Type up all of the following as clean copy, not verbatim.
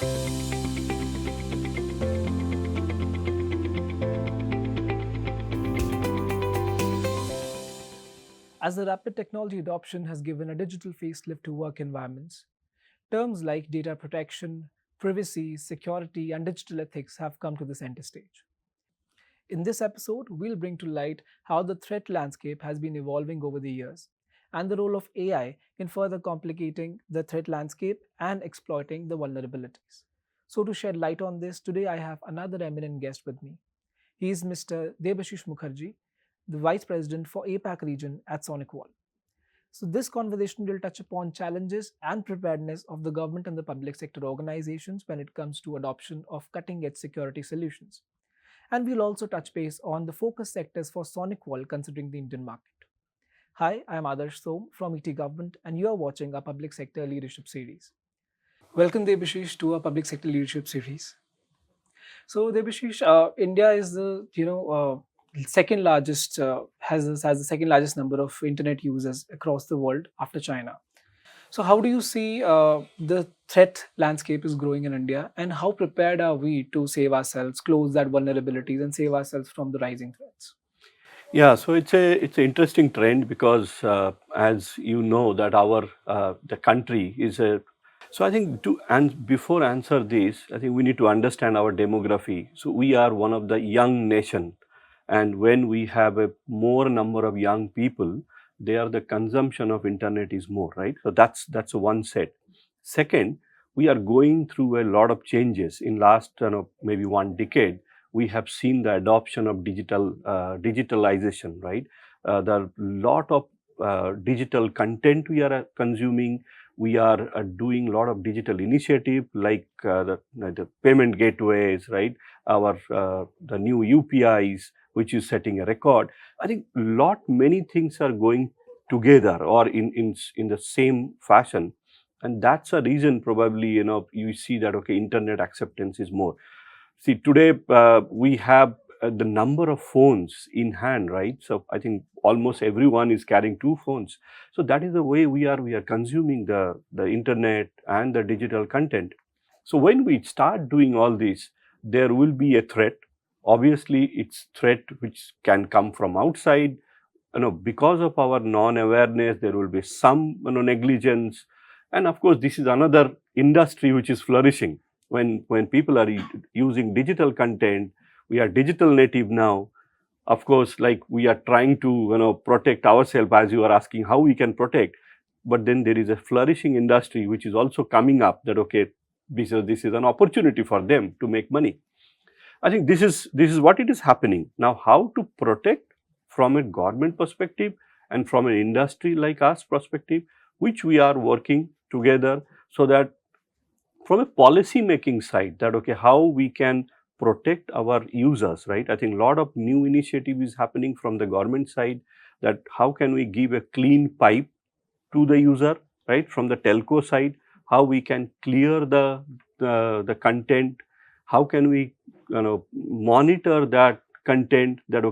As the rapid technology adoption has given a digital facelift to work environments, terms like data protection, privacy, security, and digital ethics have come to the center stage. In this episode, we'll bring to light how the threat landscape has been evolving over the years and the role of AI in further complicating the threat landscape and exploiting the vulnerabilities. So, to shed light on this, today I have another eminent guest with me. He is Mr. Debashish Mukherjee, the Vice President for APAC region at SonicWall. So, this conversation will touch upon challenges and preparedness of the government and the public sector organizations when it comes to adoption of cutting-edge security solutions. And we'll also touch base on the focus sectors for SonicWall considering the Indian market. Hi, I'm Adarsh Som from ETGovernment, and you are watching our Public Sector Leadership Series. Welcome, Debashish, to our Public Sector Leadership Series. So, Debashish, India is the second largest has the second largest number of internet users across the world after China. So, how do you see the threat landscape is growing in India, and how prepared are we to save ourselves, close that vulnerabilities, and save ourselves from the rising threats? Yeah, so it's an interesting trend because as you know that our the country is a so I think before answer this, I think we need to understand our demography. So we are one of the young nation, and when we have a more number of young people, the consumption of internet is more, right? So that's one set. Second, we are going through a lot of changes in last maybe one decade. We have seen the adoption of digitalization, right? There are lot of digital content we are consuming. We are doing a lot of digital initiative like the payment gateways, right? The new UPIs, which is setting a record. I think many things are going together or in the same fashion, and that's a reason probably you see that internet acceptance is more. See, today we have the number of phones in hand, right? So I think almost everyone is carrying two phones. So that is the way we are consuming the internet and the digital content. So when we start doing all this, there will be a threat. Obviously, it's threat which can come from outside. Because of our non-awareness, there will be some negligence, and of course, this is another industry which is flourishing. When people are using digital content, we are digital native now. Of course, like we are trying to protect ourselves, as you are asking how we can protect. But then there is a flourishing industry which is also coming up that this is an opportunity for them to make money. I think this is what it is happening now. How to protect from a government perspective and from an industry like us perspective, which we are working together, so that from a policy making side, that how we can protect our users, right? I think a lot of new initiative is happening from the government side, that how can we give a clean pipe to the user, right? From the telco side, how we can clear the content, how can we monitor that content, that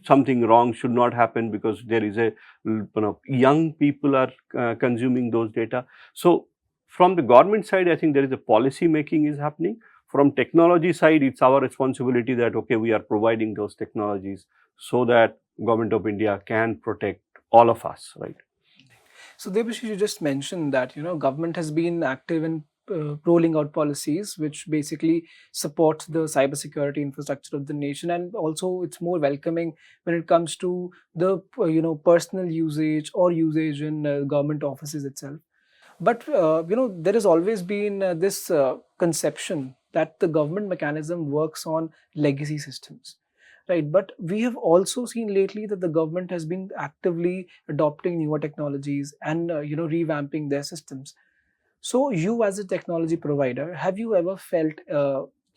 something wrong should not happen because there is a young people are consuming those data. So from the government side, I think there is a policy making is happening. From technology side, it's our responsibility that we are providing those technologies so that Government of India can protect all of us, right? So, Debashish, you just mentioned that government has been active in rolling out policies which basically support the cybersecurity infrastructure of the nation, and also it's more welcoming when it comes to the personal usage or usage in government offices itself. But there has always been this conception that the government mechanism works on legacy systems, right? But we have also seen lately that the government has been actively adopting newer technologies and revamping their systems. So, you as a technology provider, have you ever felt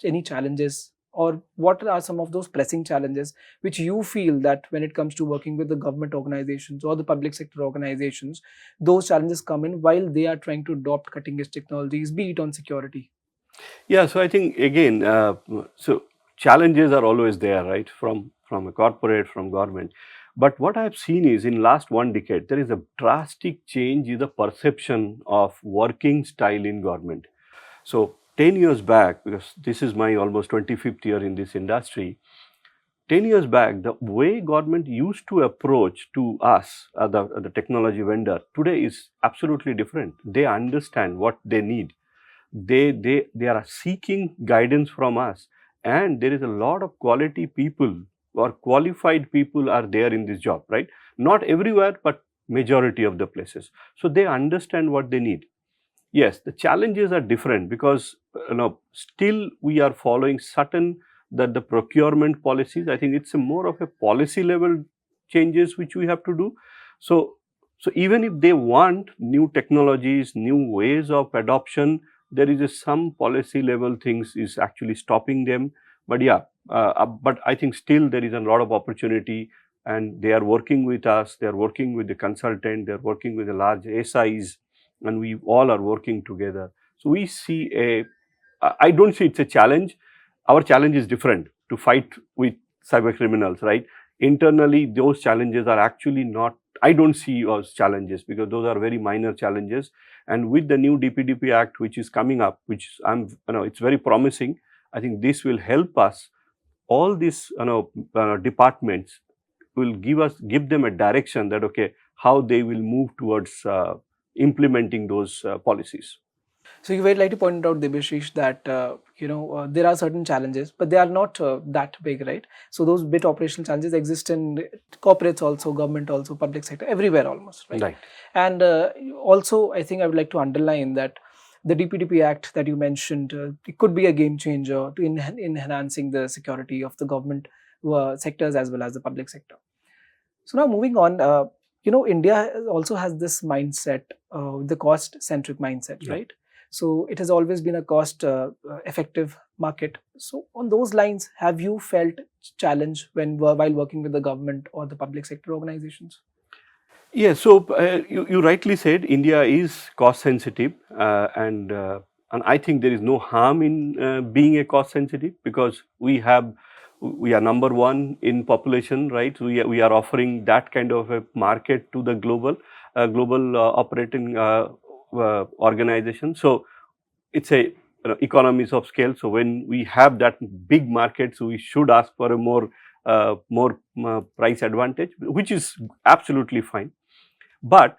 any challenges, or what are some of those pressing challenges which you feel that when it comes to working with the government organizations or the public sector organizations, those challenges come in while they are trying to adopt cutting edge technologies, be it on security? Yeah, so I think again, so challenges are always there, right? From a corporate, from government. But what I have seen is in last one decade, there is a drastic change in the perception of working style in government. So 10 years back, because this is my almost 25th year in this industry, 10 years back, the way government used to approach to us, the technology vendor, today is absolutely different. They understand what they need. They are seeking guidance from us, and there is a lot of quality people or qualified people are there in this job, right? Not everywhere, but majority of the places. So they understand what they need. Yes, the challenges are different because still we are following certain that the procurement policies. I think it's a more of a policy level changes which we have to do. So even if they want new technologies, new ways of adoption, there is some policy level things is actually stopping them. But yeah, but I think still there is a lot of opportunity, and they are working with us. They are working with the consultant. They are working with the large SIs, and we all are working together. So we see I don't see it's a challenge. Our challenge is different to fight with cyber criminals, right? Internally, those challenges are actually not, I don't see as challenges because those are very minor challenges. And with the new DPDP Act, which is coming up, which it's very promising. I think this will help us. All these, departments will give them a direction that, okay, how they will move towards implementing those policies. So you very rightly pointed out, Debashish, that there are certain challenges, but they are not that big, right? So those bit operational challenges exist in corporates also, government also, public sector, everywhere almost, right? Right. And also, I think I would like to underline that the DPDP Act that you mentioned, it could be a game changer in enhancing the security of the government sectors as well as the public sector. So now moving on, India also has this mindset, the cost-centric mindset, Yeah. right? So it has always been a cost-effective market. So on those lines, have you felt challenge while working with the government or the public sector organizations? Yeah, so you rightly said India is cost sensitive, and I think there is no harm in being a cost sensitive because we are number one in population, right? We are offering that kind of a market to the global operating organization. So it's a economies of scale. So when we have that big market, so we should ask for a more price advantage, which is absolutely fine. But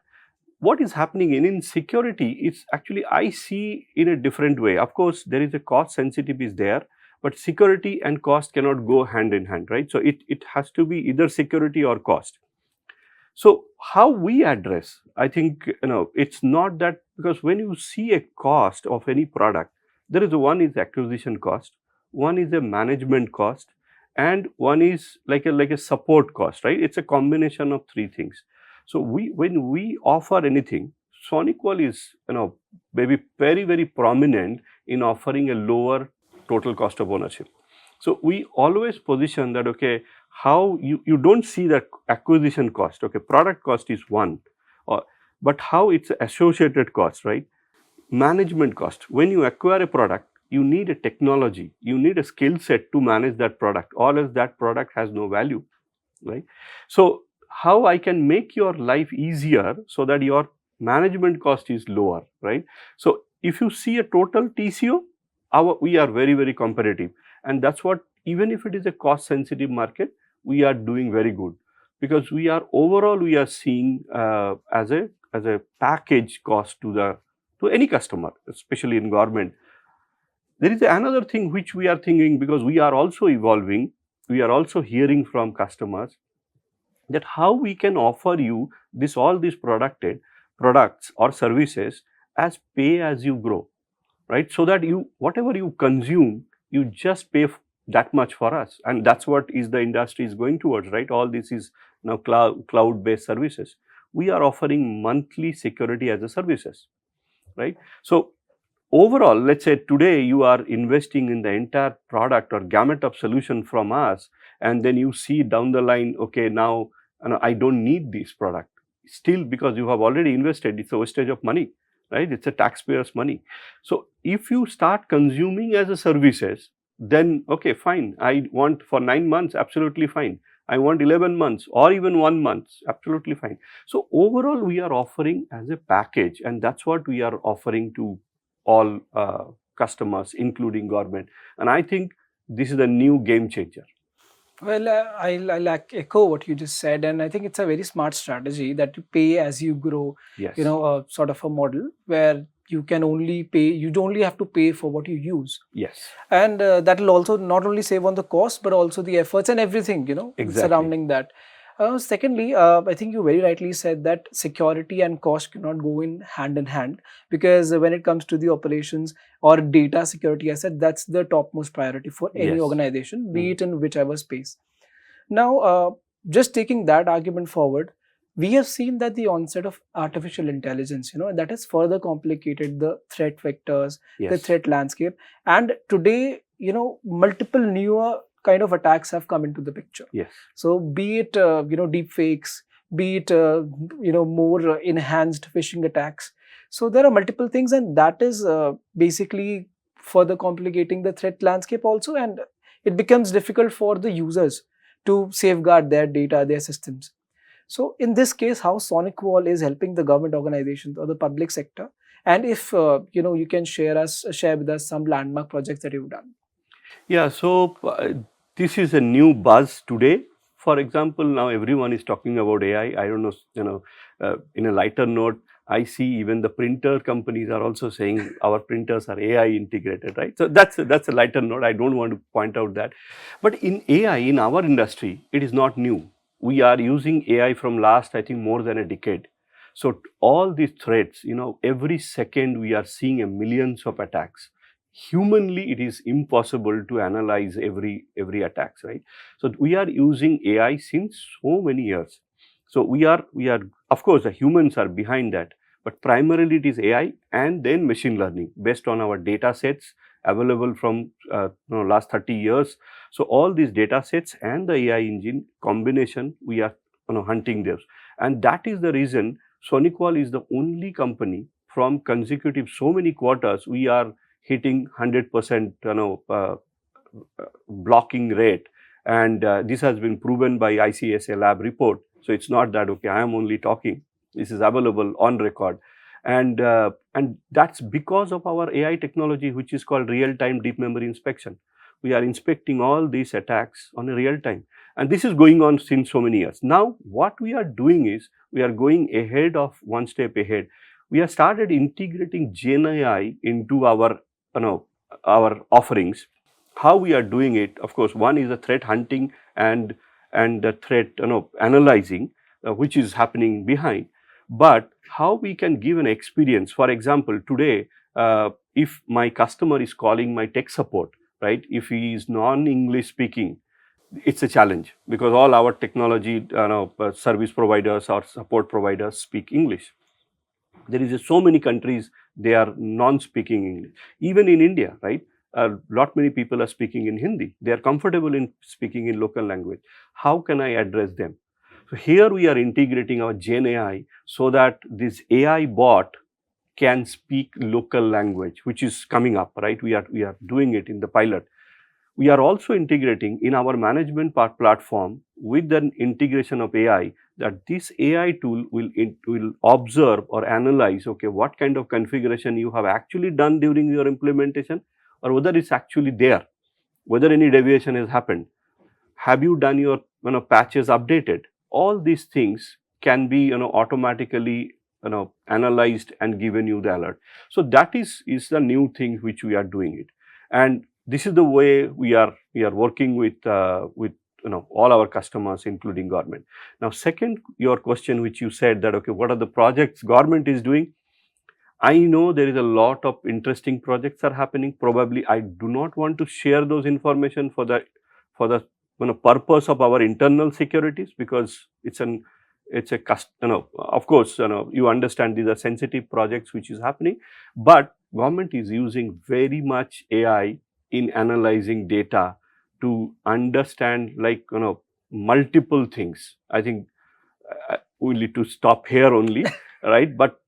what is happening in security is actually I see in a different way. Of course, there is a cost sensitivity is there, but security and cost cannot go hand in hand, right? So it has to be either security or cost. So how we address, I think, it's not that, because when you see a cost of any product, there is one is acquisition cost, one is a management cost, and one is like a support cost, right? It's a combination of three things. So when we offer anything, SonicWall is, maybe very, very prominent in offering a lower total cost of ownership. So we always position that, okay, how you don't see the acquisition cost, okay, product cost is one, but how it's associated cost, right? Management cost. When you acquire a product, you need a technology, you need a skill set to manage that product, or else that product has no value, right? So how I can make your life easier so that your management cost is lower, right? So if you see a total TCO, we are very, very competitive, and that's what, even if it is a cost sensitive market, we are doing very good, because we are seeing as a package cost to any customer, especially in government. There is another thing which we are thinking, because we are also evolving, we are also hearing from customers that how we can offer you all these products or services as pay as you grow, right? So that you, whatever you consume, you just pay that much for us, and that's what is the industry is going towards, right? All this is now cloud based services. We are offering monthly security as a services, right? So overall, let's say today you are investing in the entire product or gamut of solution from us, and then you see down the line, okay, now I don't need this product still, because you have already invested. It's a wastage of money, right? It's a taxpayer's money. So if you start consuming as a services, then okay, fine, I want for 9 months, absolutely fine. I want 11 months or even 1 month, absolutely fine. So overall we are offering as a package, and that's what we are offering to all customers, including government. And I think this is a new game changer. Well, I'll echo what you just said, and I think it's a very smart strategy that you pay as you grow. Yes. A sort of a model where you can only pay, you only have to pay for what you use. Yes. And that will also not only save on the cost, but also the efforts and everything, Exactly. surrounding that. Secondly, I think you very rightly said that security and cost cannot go in hand, because when it comes to the operations or data security asset, that's the topmost priority for any Yes. organization, be it in whichever space. Now, just taking that argument forward, we have seen that the onset of artificial intelligence, that has further complicated the threat vectors, the Yes. threat landscape, and today, multiple newer kind of attacks have come into the picture. Yes. So be it deep fakes, be it more enhanced phishing attacks. So there are multiple things, and that is basically further complicating the threat landscape also, and it becomes difficult for the users to safeguard their data, their systems. So in this case, how SonicWall is helping the government organizations or the public sector, and if you can share with us some landmark projects that you've done. Yeah, so this is a new buzz today. For example, now everyone is talking about AI. I don't know, in a lighter note, I see even the printer companies are also saying our printers are AI integrated, right? So that's a lighter note. I don't want to point out that. But in AI, in our industry, it is not new. We are using AI from last, I think, more than a decade. So all these threats, every second we are seeing millions of attacks. Humanly, it is impossible to analyze every attacks, right? So we are using AI since so many years. So we are of course the humans are behind that, but primarily it is AI and then machine learning based on our data sets available from last 30 years. So all these data sets and the AI engine combination, we are hunting those, and that is the reason SonicWall is the only company from consecutive so many quarters we are hitting 100% blocking rate, and this has been proven by ICSA lab report. So it's not that okay, I am only talking. This is available on record, and that's because of our AI technology, which is called real-time deep memory inspection. We are inspecting all these attacks on a real time, and this is going on since so many years. Now, what we are doing is we are going ahead of one step ahead. We have started integrating Gen AI into our offerings. How we are doing it, of course, one is the threat hunting and the threat analyzing, which is happening behind. But how we can give an experience, for example, today, if my customer is calling my tech support, right, if he is non-English speaking, it's a challenge because all our technology service providers or support providers speak English. There is so many countries, they are non-speaking English. Even in India, right, a lot many people are speaking in Hindi. They are comfortable in speaking in local language. How can I address them? So here we are integrating our Gen AI so that this AI bot can speak local language, which is coming up, right? We are doing it in the pilot. We are also integrating in our management platform with the integration of AI, that this AI tool will observe or analyze, okay, what kind of configuration you have actually done during your implementation, or whether it's actually there, whether any deviation has happened. Have you done your patches updated? All these things can be automatically analyzed and given you the alert. So that is the new thing which we are doing it, and this is the way we are working with all our customers, including government. Now, second, your question, which you said that okay, what are the projects government is doing? I know there is a lot of interesting projects are happening. Probably I do not want to share those information for the purpose of our internal securities, because it's of course, you understand these are sensitive projects which is happening, but government is using very much AI in analyzing data to understand multiple things. I think we need to stop here only, right? But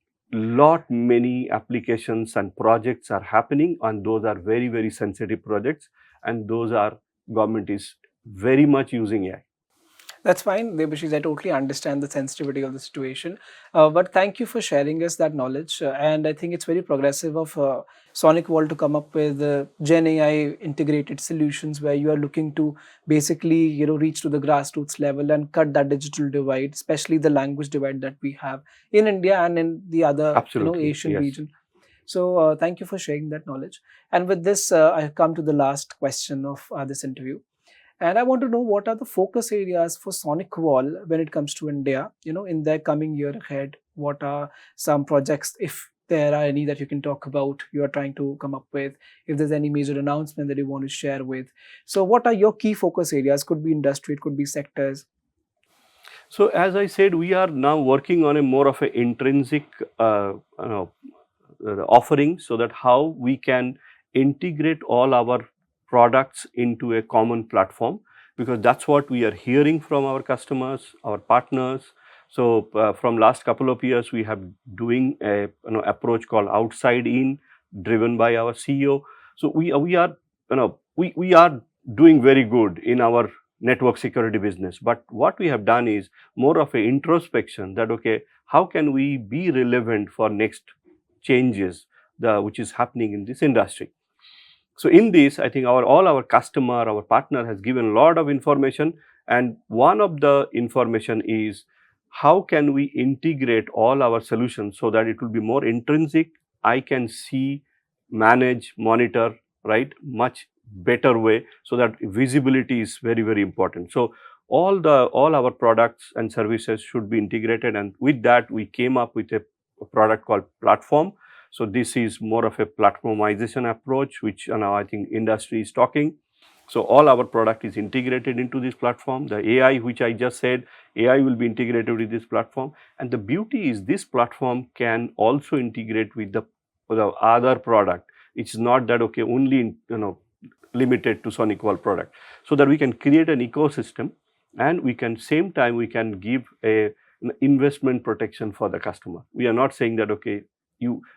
many applications and projects are happening, and those are very, very sensitive projects, and those are government is very much using AI. That's fine, Debashish. I totally understand the sensitivity of the situation. But thank you for sharing us that knowledge. And I think it's very progressive of SonicWall to come up with Gen AI integrated solutions where you are looking to basically, reach to the grassroots level and cut that digital divide, especially the language divide that we have in India and in the other, Absolutely, Asian yes. region. So thank you for sharing that knowledge. And with this, I have come to the last question of this interview. And I want to know what are the focus areas for SonicWall when it comes to India, in the coming year ahead. What are some projects, if there are any that you can talk about, you are trying to come up with, if there's any major announcement that you want to share with. So what are your key focus areas? Could be industry, it could be sectors. So as I said, we are now working on a more of an intrinsic offering, so that how we can integrate all our products into a common platform, because that's what we are hearing from our customers, our partners. So from last couple of years, we have doing a approach called outside in, driven by our CEO. So we are we are doing very good in our network security business, but what we have done is more of a introspection that, okay, how can we be relevant for next changes which is happening in this industry. So in this, I think all our customer, our partner has given a lot of information, and one of the information is how can we integrate all our solutions so that it will be more intrinsic. I can see, manage, monitor, right, much better way, so that visibility is very, very important. So all our products and services should be integrated, and with that we came up with a product called platform. So this is more of a platformization approach, which now I think industry is talking. So all our product is integrated into this platform. The AI, which I just said, AI will be integrated with this platform. And the beauty is this platform can also integrate with the other product. It's not that, okay, only limited to SonicWall product. So that we can create an ecosystem, and we can same time we can give an investment protection for the customer. We are not saying that, okay,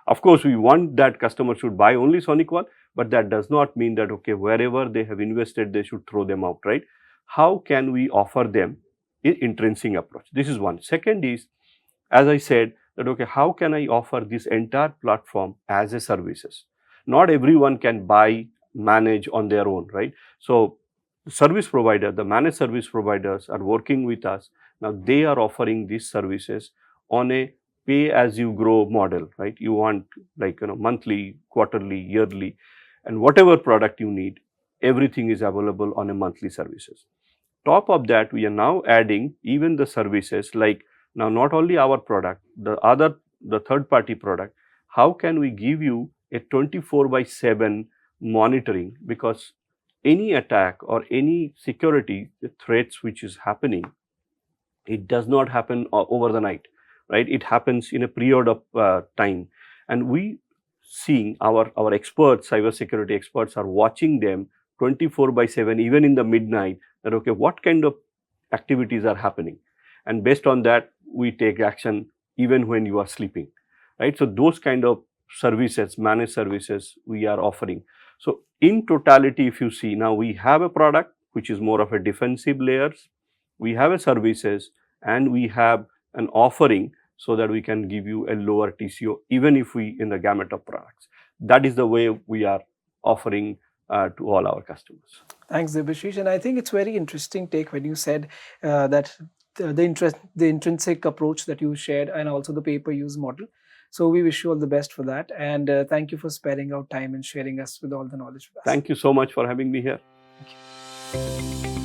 of course we want that customer should buy only SonicWall, but that does not mean that, okay, wherever they have invested they should throw them out, right? How can we offer them an intrinsic approach? This is one. Second is, as I said, that, okay, how can I offer this entire platform as a services? Not everyone can buy, manage on their own, right? So service provider, the managed service providers are working with us. Now they are offering these services on a pay as you grow model, right? You want like monthly, quarterly, yearly, and whatever product you need, everything is available on a monthly services. Top of that, we are now adding even the services like, now not only our product, the third party product. How can we give you a 24/7 monitoring? Because any attack or any security threats which is happening, it does not happen over the night, right? It happens in a period of time, and we seeing our experts, cybersecurity experts, are watching them 24/7, even in the midnight. That, okay, what kind of activities are happening, and based on that we take action even when you are sleeping, right? So those kind of services, managed services, we are offering. So in totality, if you see, now we have a product which is more of a defensive layers, we have a services, and we have an offering so that we can give you a lower TCO even if we in the gamut of products. That is the way we are offering to all our customers. Thanks, Debashish. And I think it's very interesting take when you said that the intrinsic approach that you shared, and also the pay-per-use model. So we wish you all the best for that, and thank you for sparing out time and sharing us with all the knowledge with us. Thank you so much for having me here. Thank you.